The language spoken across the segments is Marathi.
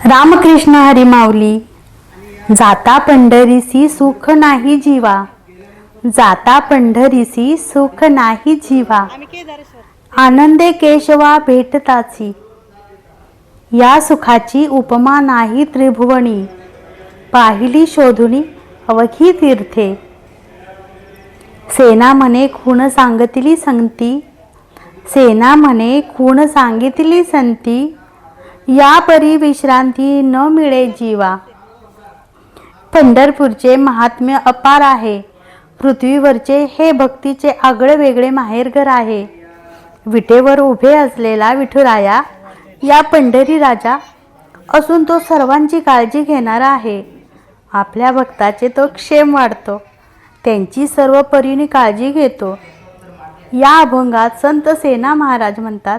रामकृष्ण हरी माऊली. जाता पंढरीसी सुख नाही जीवा, जाता पंढरीसी सुख नाही जीवा, आनंदे केशवा भेटताची, या सुखाची उपमा नाही त्रिभुवनी, पाहिली शोधुनी अवघी तीर्थे. सेना म्हणे खूण सांगतिली संगती, सेना म्हणे खूण सांगितली संती, या परी विश्रांती न मिळे जीवा. पंढरपूरचे महात्म्य अपार आहे. पृथ्वीवरचे हे भक्तीचे आगळे वेगळे माहेरघर आहे. विटेवर उभे असलेला विठुराया या पंढरी राजा असून तो सर्वांची काळजी घेणारा आहे. आपल्या भक्ताचे तो क्षेम वाढतो, त्यांची सर्व परीने काळजी घेतो. या अभंगात संत सेना महाराज म्हणतात,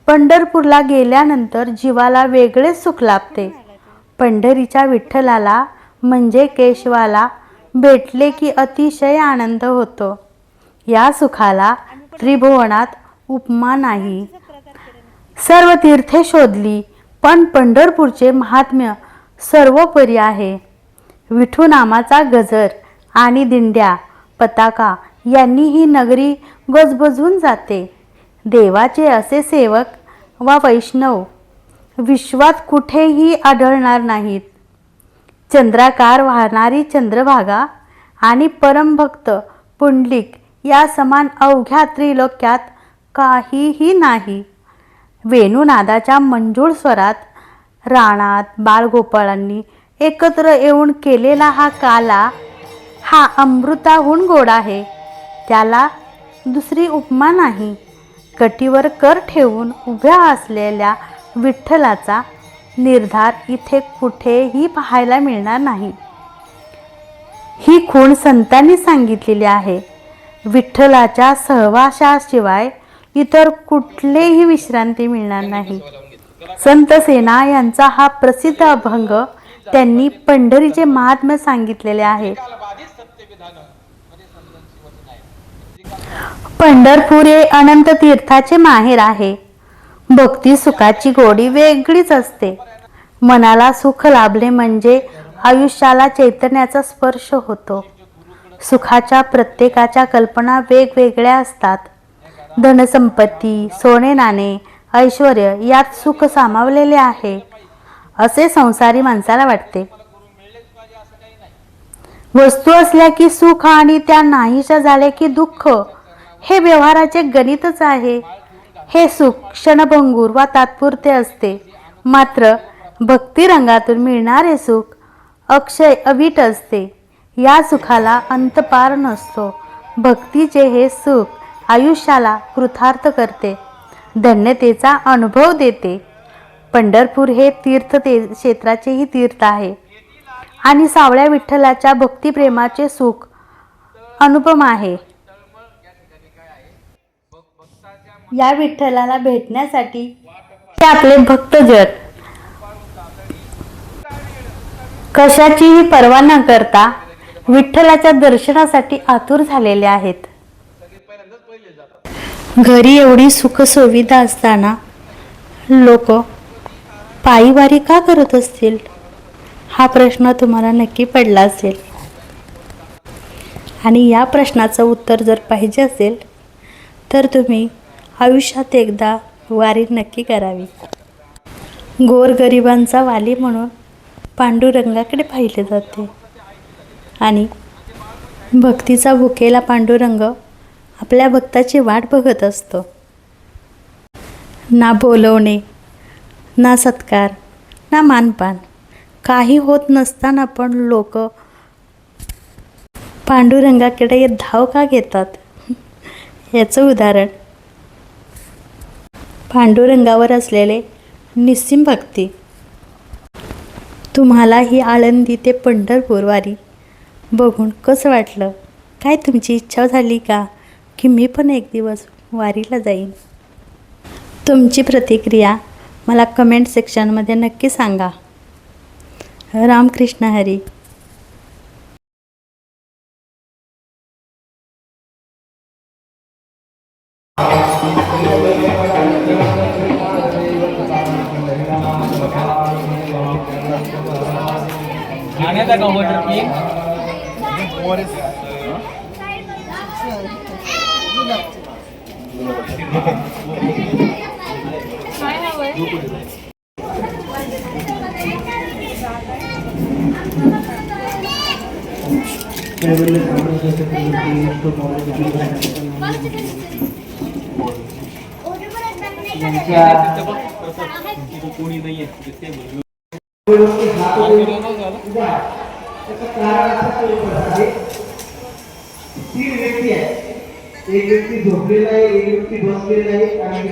पंढरपूरला गेल्यानंतर जीवाला वेगळेच सुख लाभते. पंढरीच्या विठ्ठलाला म्हणजे केशवाला भेटले की अतिशय आनंद होतो. या सुखाला त्रिभुवनात उपमा नाही. सर्व तीर्थे शोधली पण पंढरपूरचे महात्म्य सर्वोपरी आहे. विठू नामाचा गजर आणि दिंड्या पताका यांनी ही नगरी गजबजून जाते. देवाचे असे सेवक वा वैष्णव विश्वात कुठेही आढळणार नाहीत. चंद्राकार वाहणारी चंद्रभागा आणि परमभक्त पुंडलिक या समान अवघ्या त्रिलोक्यात काहीही नाही. वेणुनादाच्या मंजूळ स्वरात राणात बालगोपाळांनी एकत्र येऊन केलेला हा काला हा अमृताहून गोड आहे. त्याला दुसरी उपमा नाही. कटीवर कर ठेवून उभ्या असलेल्या विठ्ठलाचा निर्धार इथे कुठेही पाहायला मिळणार नाही. ही खूण संतांनी सांगितलेली आहे. विठ्ठलाच्या सहवासाशिवाय इतर कुठलेही विश्रांती मिळणार नाही. संत सेना यांचा हा प्रसिद्ध अभंग त्यांनी पंढरीचे महात्म्य सांगितलेले आहे. पंढरपूर हे अनंत तीर्थाचे माहेर आहे. भक्ती सुखाची गोडी वेगळीच असते. मनाला सुख लाभले म्हणजे आयुष्याला चैतन्याचा स्पर्श होतो. सुखाच्या प्रत्येकाच्या कल्पना वेगवेगळ्या असतात. धनसंपत्ती, सोने नाणे, ऐश्वर यात सुख सामावलेले आहे असे संसारी माणसाला वाटते. वस्तू असल्या की सुख आणि त्या नाहीशा झाल्या की दुःख हे व्यवहाराचे गणितच आहे. हे सुख क्षणभंगूर वा तात्पुरते असते. मात्र भक्ती रंगातून मिळणारे सुख अक्षय अवीट असते. या सुखाला अंतपार नसतो. भक्तीचे हे सुख आयुष्याला कृतार्थ करते, धन्यतेचा अनुभव देते. पंढरपूर हे क्षेत्राचेही तीर्थ आहे आणि सावळ्या विठ्ठलाच्या भक्तिप्रेमाचे सुख अनुपम आहे. या विठ्ठलाला भेटण्यासाठी ते आपले भक्तजन कशाचीही पर्वा न करता विठ्ठलाच्या दर्शनासाठी आतुर झालेले आहेत. घरी एवढी सुखसुविधा असताना लोक पायीवारी का करत असतील हा प्रश्न तुम्हाला नक्की पडला असेल. आणि या प्रश्नाचं उत्तर जर पाहिजे असेल तर तुम्ही आयुष्यात एकदा वारी नक्की करावी. गोरगरिबांचा वाली म्हणून पांडुरंगाकडे पाहिले जाते आणि भक्तीचा भुकेला पांडुरंग आपल्या भक्ताची वाट बघत असतो. ना बोलवणे, ना सत्कार, ना मानपान काही होत नसताना पण लोक पांडुरंगाकडे धाव का घेतात याचं उदाहरण पांडुरंगावर असलेले निस्सीम भक्ती. तुम्हाला ही आळंदी ते पंढरपूर वारी बघून कसं वाटलं? काय तुमची इच्छा झाली का की मी पण एक दिवस वारीला जाईन? तुमची प्रतिक्रिया मला कमेंट सेक्शनमध्ये नक्की सांगा. रामकृष्ण हरी. पाण्याचा का वॉटर प्लेन कोणी नाहीये तीन व्यक्ती आहे, एक व्यक्ती झोपलेला आहे, एक व्यक्ती बसलेला आहे आणि